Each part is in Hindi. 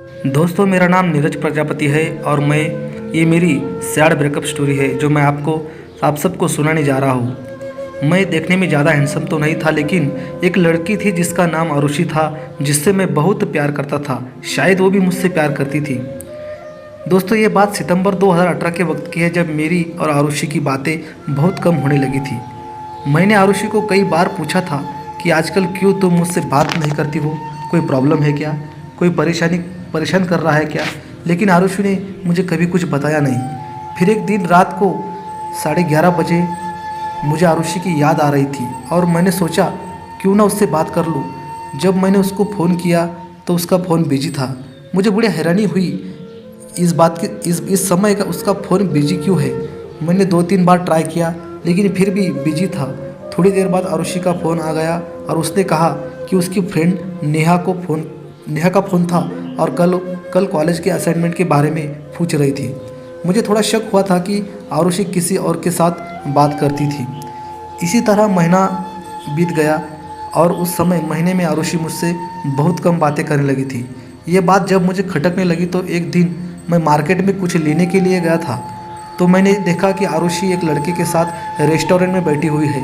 दोस्तों, मेरा नाम नीरज प्रजापति है और ये मेरी सैड ब्रेकअप स्टोरी है जो मैं आप सबको सुनाने जा रहा हूँ। मैं देखने में ज़्यादा हैंडसम तो नहीं था, लेकिन एक लड़की थी जिसका नाम आरुषि था, जिससे मैं बहुत प्यार करता था। शायद वो भी मुझसे प्यार करती थी। दोस्तों, ये बात सितंबर 2018 के वक्त की है, जब मेरी और आरुषि की बातें बहुत कम होने लगी थी। मैंने आरुषि को कई बार पूछा था कि आजकल क्यों तुम मुझसे बात नहीं करती हो, कोई प्रॉब्लम है क्या, कोई परेशान कर रहा है क्या। लेकिन आरुषि ने मुझे कभी कुछ बताया नहीं। फिर एक दिन रात को 11:30 बजे मुझे आरुषि की याद आ रही थी और मैंने सोचा क्यों ना उससे बात कर लूँ। जब मैंने उसको फ़ोन किया तो उसका फ़ोन बिजी था। मुझे बड़ी हैरानी हुई इस बात की, इस समय का उसका फ़ोन बिजी क्यों है। मैंने 2-3 बार ट्राई किया लेकिन फिर भी बिजी था। थोड़ी देर बाद आरुषि का फ़ोन आ गया और उसने कहा कि उसकी फ्रेंड नेहा का फ़ोन था और कल कॉलेज के असाइनमेंट के बारे में पूछ रही थी। मुझे थोड़ा शक हुआ था कि आरुषि किसी और के साथ बात करती थी। इसी तरह महीना बीत गया और उस समय महीने में आरुषि मुझसे बहुत कम बातें करने लगी थी। ये बात जब मुझे खटकने लगी तो एक दिन मैं मार्केट में कुछ लेने के लिए गया था, तो मैंने देखा कि आरुषि एक लड़के के साथ रेस्टोरेंट में बैठी हुई है।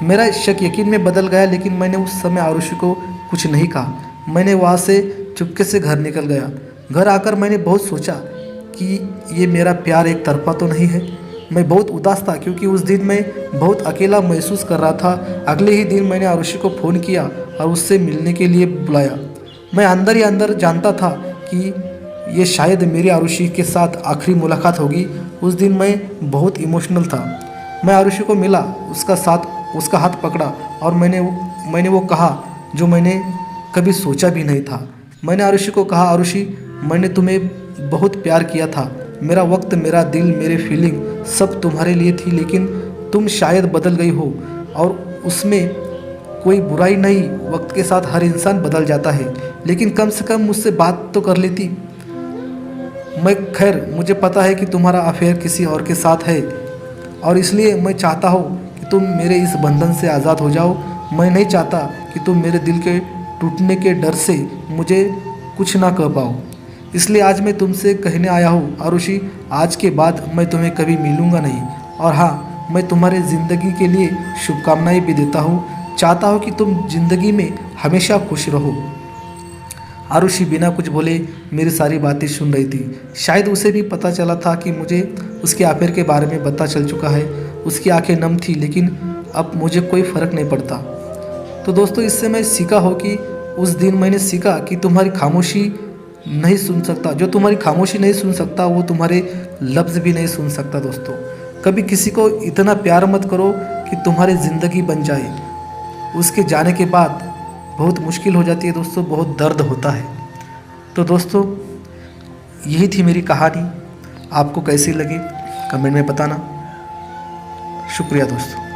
मेरा शक यकीन में बदल गया, लेकिन मैंने उस समय आरुषि को कुछ नहीं कहा। मैंने वहाँ से चुपके से घर निकल गया। घर आकर मैंने बहुत सोचा कि ये मेरा प्यार एक तरफा तो नहीं है। मैं बहुत उदास था क्योंकि उस दिन मैं बहुत अकेला महसूस कर रहा था। अगले ही दिन मैंने आरुषि को फ़ोन किया और उससे मिलने के लिए बुलाया। मैं अंदर ही अंदर जानता था कि ये शायद मेरी आरुषि के साथ आखिरी मुलाकात होगी। उस दिन मैं बहुत इमोशनल था। मैं आरुषि को मिला, उसका हाथ पकड़ा और मैंने वो कहा जो मैंने कभी सोचा भी नहीं था। मैंने आरुषि को कहा, आरुषि, मैंने तुम्हें बहुत प्यार किया था। मेरा वक्त, मेरा दिल, मेरे फीलिंग सब तुम्हारे लिए थी, लेकिन तुम शायद बदल गई हो और उसमें कोई बुराई नहीं। वक्त के साथ हर इंसान बदल जाता है, लेकिन कम से कम मुझसे बात तो कर लेती। खैर, मुझे पता है कि तुम्हारा अफेयर किसी और के साथ है और इसलिए मैं चाहता हूँ कि तुम मेरे इस बंधन से आज़ाद हो जाओ। मैं नहीं चाहता कि तुम मेरे दिल के टूटने के डर से मुझे कुछ ना कह पाओ। इसलिए आज मैं तुमसे कहने आया हूँ, आरुषि, आज के बाद मैं तुम्हें कभी मिलूँगा नहीं। और हाँ, मैं तुम्हारे ज़िंदगी के लिए शुभकामनाएं भी देता हूँ। चाहता हूँ कि तुम ज़िंदगी में हमेशा खुश रहो। आरुषि बिना कुछ बोले मेरी सारी बातें सुन रही थी। शायद उसे भी पता चला था कि मुझे उसके अफेयर के बारे में पता चल चुका है। उसकी आंखें नम थी, लेकिन अब मुझे कोई फ़र्क नहीं पड़ता। तो दोस्तों, इससे मैं सीखा हो कि उस दिन मैंने सीखा कि तुम्हारी खामोशी नहीं सुन सकता। जो तुम्हारी खामोशी नहीं सुन सकता वो तुम्हारे लफ्ज़ भी नहीं सुन सकता। दोस्तों, कभी किसी को इतना प्यार मत करो कि तुम्हारी ज़िंदगी बन जाए। उसके जाने के बाद बहुत मुश्किल हो जाती है दोस्तों, बहुत दर्द होता है। तो दोस्तों, यही थी मेरी कहानी। आपको कैसी लगी कमेंट में बताना। शुक्रिया दोस्तों।